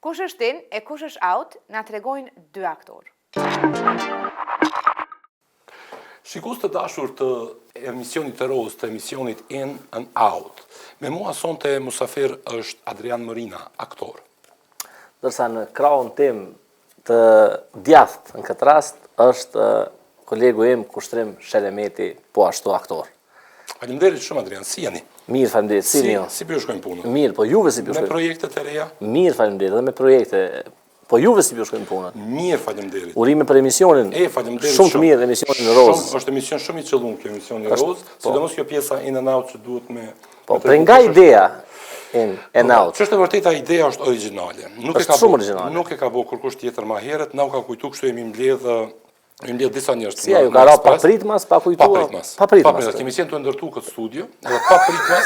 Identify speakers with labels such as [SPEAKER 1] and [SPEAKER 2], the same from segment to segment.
[SPEAKER 1] Kush është in e kush është out, na tregojnë dy aktorë.
[SPEAKER 2] Shikus të dashur të emisionit të Rozë, të emisionit In and Out. Me mua sonte musafir është Adrian Mërina, aktor.
[SPEAKER 3] Dërsa në krahun tim të djathtë në këtë rast është kolegu im Kushtrim Shelemeti, po ashtu aktor.
[SPEAKER 2] Faleminderit shumë Adrian, si jeni?
[SPEAKER 3] Mirë, faleminderit, si një.
[SPEAKER 2] Si po ju shkojnë punën?
[SPEAKER 3] Mirë, po juve si po
[SPEAKER 2] Me projektet e reja?
[SPEAKER 3] Mirë, faleminderit, dhe me projekte. Po juve si po shkojnë punën?
[SPEAKER 2] Mirë, faleminderit.
[SPEAKER 3] Urime për emisionin.
[SPEAKER 2] Faleminderit
[SPEAKER 3] shumë të mirë emisionin në Rozë.
[SPEAKER 2] Është emision shumë i qëllum kjo emisioni në Rozë, sidomos kjo pjesa In and Out që duhet me.
[SPEAKER 3] Po, për nga ideja In and Out.
[SPEAKER 2] Ç'është e vërteta, ideja është origjinale.
[SPEAKER 3] Është shumë origjinale.
[SPEAKER 2] Nuk e ka bëu kurkush tjetër më herët, na u ka kujtuar kështu jemi mbledh disa njerëz.
[SPEAKER 3] Si ju ka ra papritmas, pa kujtuar.
[SPEAKER 2] Papritmas. Kemi qenë të ndërtu këtë studio, edhe papritmas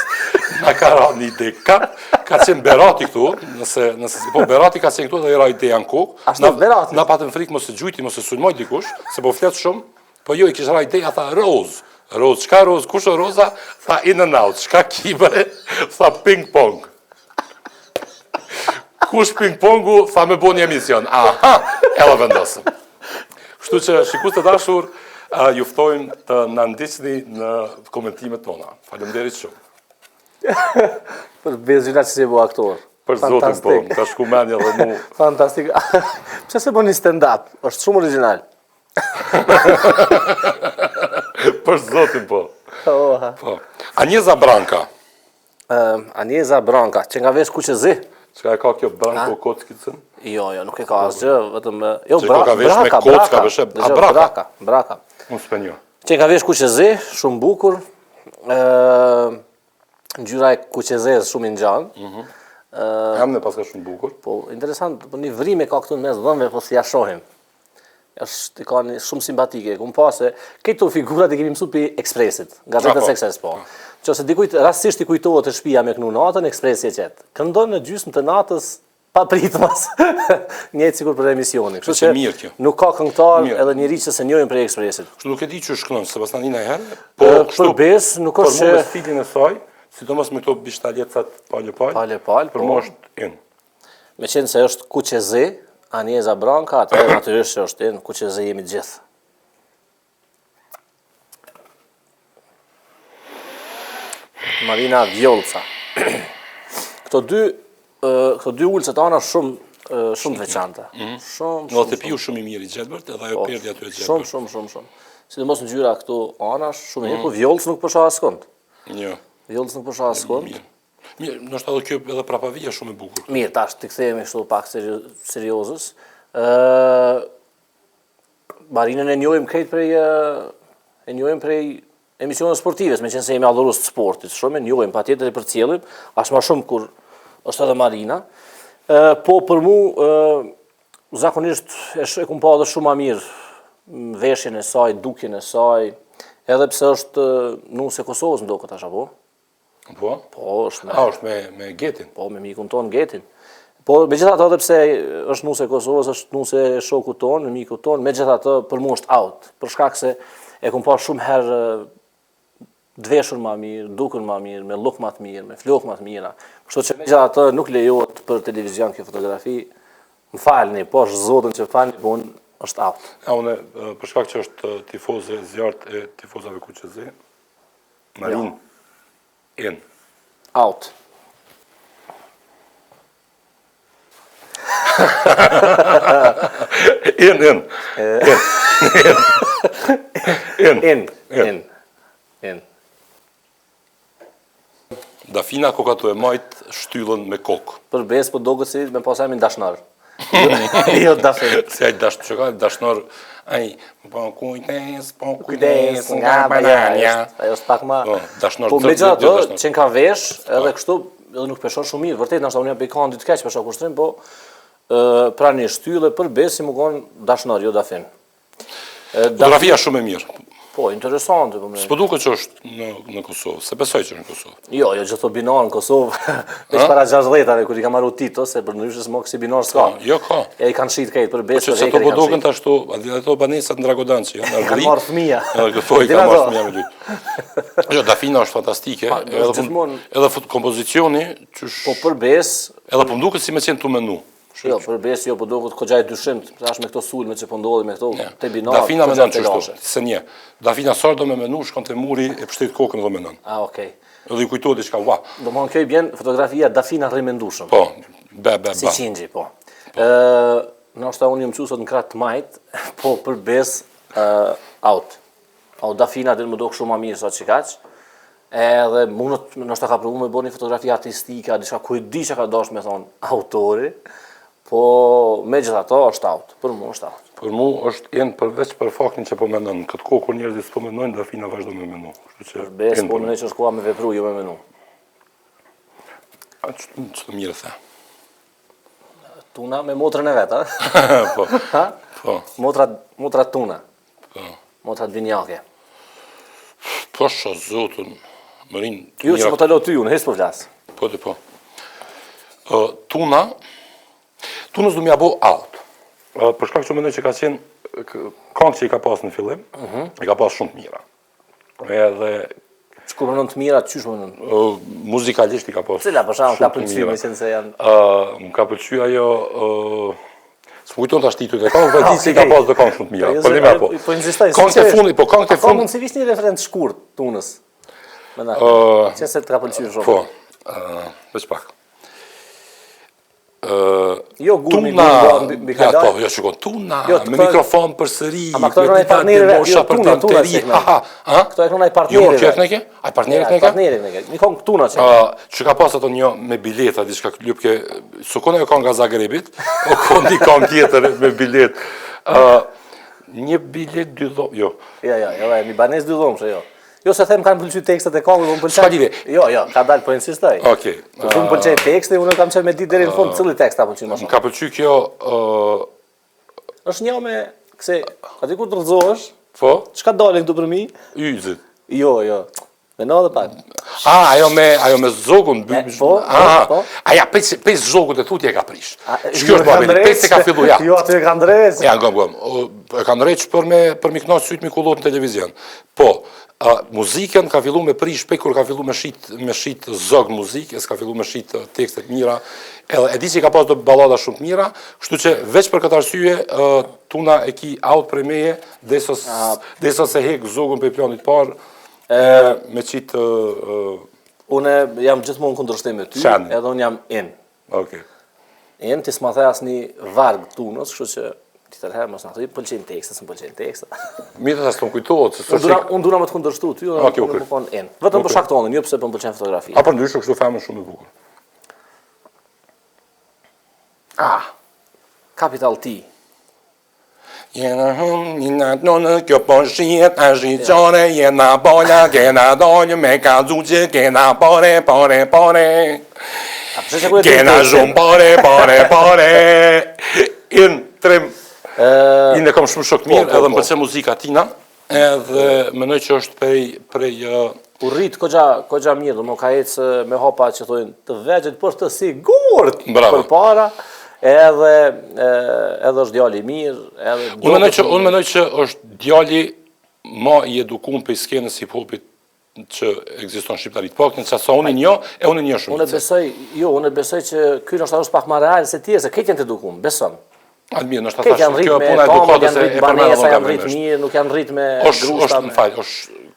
[SPEAKER 2] na ka ra një ide. Ka qenë Berati këtu, nëse po Berati ka qenë këtu dhe era ideja në kokë. Na patëm frikë mos e gjujti, mos e sulmoj dikush, se po flet shumë. Po jo, i kishte ra ideja, tha Rozë. Rozë, çka Rozë? Kush është Roza? Tha In and Out. Çka kibre? Tha ping pong. Kush ping pongu? Tha me bëni emision. Aha, edhe vendosëm. Kështu që shikus të dashur, ju ftojmë të na ndiqni në komentimet tona. Faleminderit shumë.
[SPEAKER 3] Për bezgjina që si bu aktor.
[SPEAKER 2] Për zotin po, ka shku menja dhe mu.
[SPEAKER 3] Fantastik. Pse se bëni stand-up? Është shumë original.
[SPEAKER 2] Për zotin po.
[SPEAKER 3] Po.
[SPEAKER 2] Anjeza Branka.
[SPEAKER 3] Anjeza Branka, që nga vesh Kuqezi.
[SPEAKER 2] Çka e ka kjo Branko Kockicën?
[SPEAKER 3] Jo, nuk e ka asgjë, vetëm jo Braka.
[SPEAKER 2] Unë s'penjo.
[SPEAKER 3] Që nga vesh Kuqezi, shumë bukur. Ngjyra e Kuqezes shumë i ngjan.
[SPEAKER 2] Jam ne paska shumë bukur.
[SPEAKER 3] Po, interesant, po një vrime ka këtu në mes dhënve, po si ja shohim. Është ka një shumë simpatike. Kum pa se këto figurat e kemi mësuar pi Ekspresit, gazetës Ekspres po. Qose dikujt rastësisht i kujtohet të shtëpia me kënu natën, Ekspresi e qet. Këndon në gjysmë të natës pa pritmas. Njëjtë sikur për emisionin. Kështu që
[SPEAKER 2] mirë kjo.
[SPEAKER 3] Nuk ka këngëtar edhe njerëz që se njohin për Ekspresit.
[SPEAKER 2] Kështu nuk e di që shkënon Sebastianina herë.
[SPEAKER 3] Po kështu bes, nuk është
[SPEAKER 2] që për stilin e saj, sidomos me këto bishtaljecat pale.
[SPEAKER 3] Për
[SPEAKER 2] mua është In.
[SPEAKER 3] Meqense se është Kuqezi, Anjeza Branka, atëherë natyrisht është In, Kuqezi jemi të gjithë. Marina Vjolca. Këto dy ulëse tona shumë të veçanta.
[SPEAKER 2] Shumë. Dhe piu shumë i mirë i Gjelbert, edhe ajo perdi aty e Gjelbert.
[SPEAKER 3] Shumë. Sidomos në ngjyra këtu anash, shumë i mirë, po Vjolc nuk po shoh askund.
[SPEAKER 2] Jo.
[SPEAKER 3] Vjolc nuk po shoh askund.
[SPEAKER 2] Mirë, ndoshta edhe kjo edhe prapavia shumë e bukur.
[SPEAKER 3] Mirë, tash të kthehemi kështu pak seriozës. Marinën e njohim prej emisionet sportive, me qenë se jemi adhurues të sportit, shumë e njohim, patjetër e përcjellim, as më shumë kur është edhe Marina. Po për mua zakonisht e kum pa edhe shumë më mirë veshjen e saj, dukjen e saj, edhe pse është nuse e Kosovës më duket tash apo?
[SPEAKER 2] Po?
[SPEAKER 3] Po, është
[SPEAKER 2] me Getin.
[SPEAKER 3] Po, me mikun ton Getin. Po, megjithatë edhe pse është nuse e Kosovës, është nuse e shokut ton, e mikut ton, megjithatë për mua është out, për shkak se e kum pa shumë herë dveshur më mirë, dukur më mirë, me look më të mirë, me flokë më të mira. Kështu që megjithatë nuk lejohet për televizion kjo fotografi. Më falni, po është zotën që falni, po unë është out.
[SPEAKER 2] Unë për shkak që është tifoze zjarrt e tifozave Kuqezi. Marin In.
[SPEAKER 3] Out. In.
[SPEAKER 2] Dafina kokatu e majt shtyllën me kokë.
[SPEAKER 3] Për bes po doget si me pasajmë dashnar. Jo dashnar.
[SPEAKER 2] Si ai dashnar, ai po kujdes nga banania.
[SPEAKER 3] Ajo është pak më.
[SPEAKER 2] Dashnar.
[SPEAKER 3] Po megjithatë që ka vesh, edhe kështu, edhe nuk peshon shumë mirë. Vërtet ndoshta unë jam bekandi të keq për shkak Kushtrim, po pra një shtyllë për bes si më kon dashnar, jo dafin.
[SPEAKER 2] Fotografia shumë e mirë.
[SPEAKER 3] Po, interesante.
[SPEAKER 2] S'po duket që është në Kosovë, se besoj që është në Kosovë.
[SPEAKER 3] Jo, gjithë binar në Kosovë, veç para 60-ave, kur i ka marru Tito, se për ndryshe s'mo kësi binar s'ka.
[SPEAKER 2] Jo, ka.
[SPEAKER 3] E i kanë shit kejtë për besë,
[SPEAKER 2] që të po duken të ashtu, ato banesat në Dragodan që janë
[SPEAKER 3] kanë marrë fëmija.
[SPEAKER 2] Po, i kanë marrë fëmija me lytë. Jo, Dafina është fantastike, edhe kompozicioni,
[SPEAKER 3] po për besë,
[SPEAKER 2] edhe po m'duket si me qenë të menu.
[SPEAKER 3] Jo, për besë, jo, po duket këgjaj dyshim, tash me këto sulme që po ndodhi me këto te binar.
[SPEAKER 2] Dafina menon çështu, se një. Dafina sot do me menu, shkon te muri e pështet kokën dhe menon.
[SPEAKER 3] Ah, okay.
[SPEAKER 2] Edhe i kujtohet diçka, ua.
[SPEAKER 3] Domthon kjo i bën fotografia Dafina rimendueshëm.
[SPEAKER 2] Po, be.
[SPEAKER 3] Si qingji, po. Ndoshta unë jam mësuar sot në krah të majt, po për besë out. Au Dafina dhe më do shumë më mirë sot çikaç. Edhe mundot ndoshta ka provuar me bëni fotografi artistike, diçka ku e di çka ka dashur me thon autori. Po megjithatë është out, për mua është out.
[SPEAKER 2] Për mua është en përveç për faktin që po mendon, këtë kohë kur njerëzit s'po mendojnë, Dafina vazhdo me menu. Kështu që
[SPEAKER 3] besë po mendoj që është koha me vepru, jo me menu.
[SPEAKER 2] Ç'të mirë the.
[SPEAKER 3] Tuna me motrën e vet, a?
[SPEAKER 2] Po.
[SPEAKER 3] Ha?
[SPEAKER 2] Po.
[SPEAKER 3] Motra tuna.
[SPEAKER 2] Po.
[SPEAKER 3] Motra vinjake.
[SPEAKER 2] Po sho zotun, më rin.
[SPEAKER 3] Jo, që po të lo ty unë, hes po flas.
[SPEAKER 2] Po dhe po. Tunës du m'ja bo out. Për shkak që mendoj që ka qenë këngë që i ka pas në fillim, i ka pas shumë të mira. Edhe
[SPEAKER 3] Çku mënon të mira, çysh mënon?
[SPEAKER 2] Muzikalisht i ka pas.
[SPEAKER 3] Cila për shkak ka pëlqyer me se janë.
[SPEAKER 2] Më ka pëlqyer ajo s'më kujton tash titujt e këngëve, di se i ka pas do këngë shumë të mira. Po lema po.
[SPEAKER 3] Po inzistoj.
[SPEAKER 2] Këngët e fundit, po këngët e fundit.
[SPEAKER 3] Mund si visni referent shkurt Tunës. Mendoj. Çse të ka pëlqyer shumë.
[SPEAKER 2] Po. Veç pak.
[SPEAKER 3] Jo gurmi
[SPEAKER 2] mbi kanal. Po, jo shikon, Tuna me mikrofon përsëri,
[SPEAKER 3] me partnerëve,
[SPEAKER 2] mosha për tanteri.
[SPEAKER 3] Këto e kanë ai partnerë.
[SPEAKER 2] Jo, kjo e ke? Ai partnerët ne ke?
[SPEAKER 3] Partnerët ne ke. Mi kon Tuna çka.
[SPEAKER 2] Çka ka pas ato një me bileta diçka lypke, sukon ajo nga Zagrebit, o kondi kam tjetër me bilet. Një bilet 2 dhomë, jo.
[SPEAKER 3] Jo, mi banes 2 dhomësh, jo. Jo se them kanë pëlqyer tekstet e këngëve, unë pëlqej.
[SPEAKER 2] Çka lidhje?
[SPEAKER 3] Jo, ka dalë po insistoj.
[SPEAKER 2] Okej.
[SPEAKER 3] Unë pëlqej teksti, unë kam qenë me ditë deri në fund cili tekst ta pëlqen më shumë.
[SPEAKER 2] Ka pëlqyer kjo
[SPEAKER 3] është një me kse aty ku të rrëzohesh,
[SPEAKER 2] po,
[SPEAKER 3] çka dalin këtu për mi?
[SPEAKER 2] Yzit.
[SPEAKER 3] Jo. Me në dhe pak.
[SPEAKER 2] Ajo me zogun.
[SPEAKER 3] Po.
[SPEAKER 2] Aja 5 zogut e tutje ka prish. Shkjo është babeli, 5 e ka fillu ja.
[SPEAKER 3] Jo, aty e ka ndrejt.
[SPEAKER 2] Ja, gom. E ka ndrejt për mi knasë sytë mi kullot në televizion. Po, muzikën ka fillu me prish pe kur ka fillu me shit zog muzikë, s'ka fillu me shit tekstet mira. E di që ka pas do ballada shumë të mira, kështu që veç për këtë arsye Tuna e ki out për meje, desos se hek zogun për planit parë, me qitë...
[SPEAKER 3] Une jam gjithmonë kundërshtim me ty, edhe unë jam in.
[SPEAKER 2] Okej.
[SPEAKER 3] In, ti s'ma the asnjë varg Tunës, kështu që ti tërherë mos na thoj pëlqejnë tekstet, s'm pëlqejnë tekstet.
[SPEAKER 2] Mirë ta s'm kujtohet se
[SPEAKER 3] unë dura më të kundërshtu ty, unë më kon in. Vetëm për shkak tonë, jo pse po m'pëlqen fotografia.
[SPEAKER 2] A për ndryshe kështu femën shumë e bukur.
[SPEAKER 3] Capital T.
[SPEAKER 2] Jena një në kjo po shiet, a shqyqore, jena bolla, kena dollë, me ka dzuqë, kena pare. Kena shumë pare. In, trim. In e kam shumë shok mirë, edhe më përse muzika tina, edhe mënoj që është prej...
[SPEAKER 3] U rrit kogja mirë, më ka ecë me hopa që thojnë të vegjët, por të sigurt për para. Edhe është djali mirë,
[SPEAKER 2] Unë mendoj që është djali ma i edukum për skenës hip-hopit që ekziston shqiptarit. Po, në që sa unë një, e unë një shumë.
[SPEAKER 3] Unë besoj që kjo është pak ma real se tjerë, se këtë janë të edukum, beson.
[SPEAKER 2] Mirë, nështë ta thashtë, kjo puna edukatës e
[SPEAKER 3] Banesa janë rrit mirë, nuk janë rrit me grushta.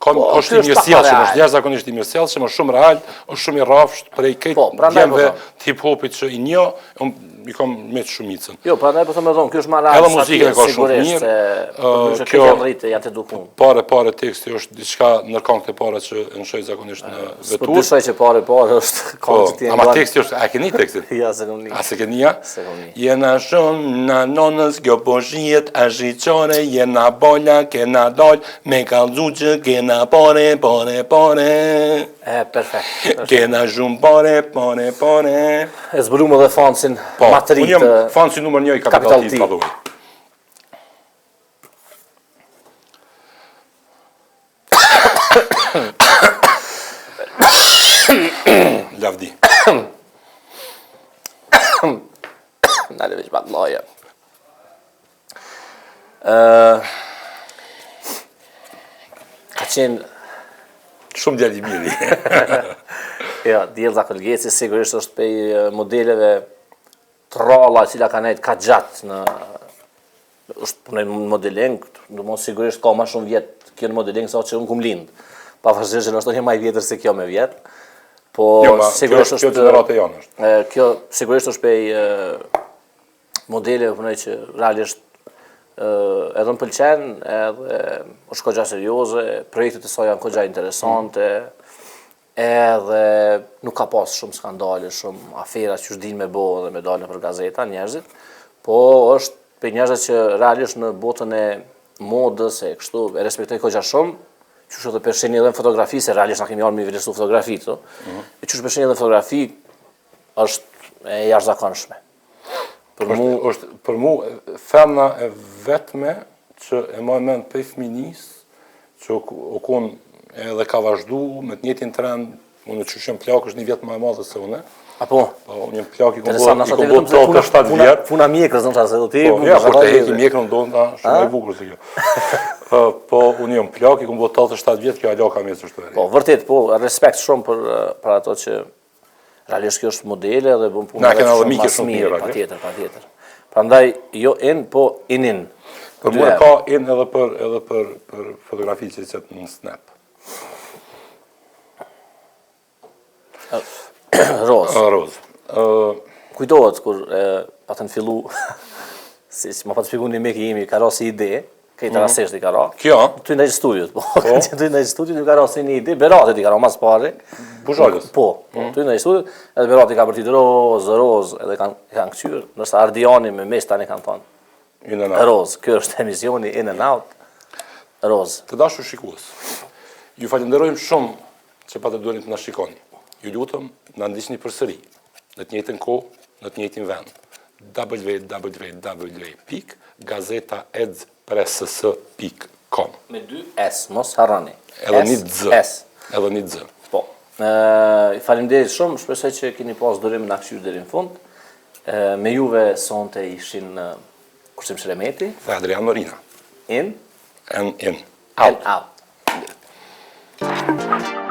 [SPEAKER 2] është i mirësjellshëm, është jashtëzakonisht i mirësjellshëm, është shumë real, është shumë i rrafsht prej këtë djemve të hip-hopit që i një, i kam me të shumicën.
[SPEAKER 3] Jo, prandaj po them kjo është më real.
[SPEAKER 2] Edhe muzikën e ka shumë mirë.
[SPEAKER 3] Kjo janë rrit, janë të edukuar.
[SPEAKER 2] Pare teksti është diçka në këngët e para që e nshoj zakonisht në vetur.
[SPEAKER 3] Po dyshoj që pare është këngë që ti e
[SPEAKER 2] ama teksti është, a keni tekstin?
[SPEAKER 3] Ja, se kam një.
[SPEAKER 2] A se keni ja? Jena shumë në nonës, kjo po shiet, a shqyqore, jena bolla, kena doll, me kallxuqë, kena pare.
[SPEAKER 3] Perfekt.
[SPEAKER 2] Kena shumë pare.
[SPEAKER 3] E zbulumë dhe fansin matrit.
[SPEAKER 2] Unë jam fansi numër 1 i Capital T.
[SPEAKER 3] Vallaja. Ka qenë...
[SPEAKER 2] Shumë djali i miri.
[SPEAKER 3] Ja, Djelza Kolgjeci sigurisht është pej modeleve të ralla cila ka nejtë ka gjatë në... është punoj në modeling, do mos sigurisht ka ma shumë vjetë kjo në modeling sa që unë kum lindë. Pa vazhdirë që nështë një maj vjetër se kjo me vjetë. Po sigurisht është...
[SPEAKER 2] Kjo generate janë është.
[SPEAKER 3] Kjo sigurisht është pej modeleve punoj që realisht edhe më pëlqen, edhe është kogja serioze, projektet e saj janë kogja interesante, edhe nuk ka pas shumë skandale, shumë afera që është din me bo dhe me dalë për gazeta njerëzit, po është për njerëzit që realisht në botën e modës e kështu e respektoj kogja shumë, që është edhe përshenjë edhe në fotografi, se realisht na kemi arë me vlerësu fotografi, e që është përshenjë edhe në fotografi është e jashtëzakonshme.
[SPEAKER 2] Për mu, femna e vetme që e moj mend për fëminis, që o kun edhe ka vazhdu me të njëjtin trend, unë që shem plak është një vjetë më e madhe se une.
[SPEAKER 3] Apo?
[SPEAKER 2] Unë jem plak i kom bo të 7 vjetë.
[SPEAKER 3] Puna mjekrës në qasë, ti...
[SPEAKER 2] Ja, kur të heki mjekrën do nga shumë e bukur se kjo. Po, unë jem plak i kom bo të 7 vjetë, kjo alo ka mesë është të veri.
[SPEAKER 3] Po, vërtet, po, respekt shumë për ato që realisht kjo është modele dhe bëm punë shumë mas mirë, pa tjetër. Prandaj, jo in, po inin.
[SPEAKER 2] Për mua ka in edhe për fotografi që qëtë në Snap.
[SPEAKER 3] Roz. Kujtohet kur pa të në fillu, si ma pa të shpiku një meki jemi, ka ra si ide, kejtë rasesht i ka ra.
[SPEAKER 2] Kjo?
[SPEAKER 3] Ty ndajqë studiot, po. Ty ndajqë studiot, i ka ra si një ide, Beratit i ka ra mas pare.
[SPEAKER 2] Bushajës?
[SPEAKER 3] Po, ty ndajqë studiot, edhe Beratit ka përtit roz, edhe kanë këqyrë, nërsa Ardiani me mes tani kanë thonë.
[SPEAKER 2] In and out.
[SPEAKER 3] Roz, kjo është emisioni in and out. Roz.
[SPEAKER 2] Të dashur shikues, ju falenderojmë shumë që pa të duhet të na shikoni. Ju lutëm, na ndiqni përsëri, në të njëjtën kohë, në të njëjtin vend. www.gazetaedzpress.com
[SPEAKER 3] Me 2 S, mos harrani.
[SPEAKER 2] Edhe një Z.
[SPEAKER 3] S.
[SPEAKER 2] Edhe një Z.
[SPEAKER 3] Po. Faleminderit shumë, shpresoj që keni pas durim na kthyer deri në fund. Me juve sonte ishin Kushtim Shremeti
[SPEAKER 2] dhe Adrian Norina.
[SPEAKER 3] In
[SPEAKER 2] And in.
[SPEAKER 3] and out.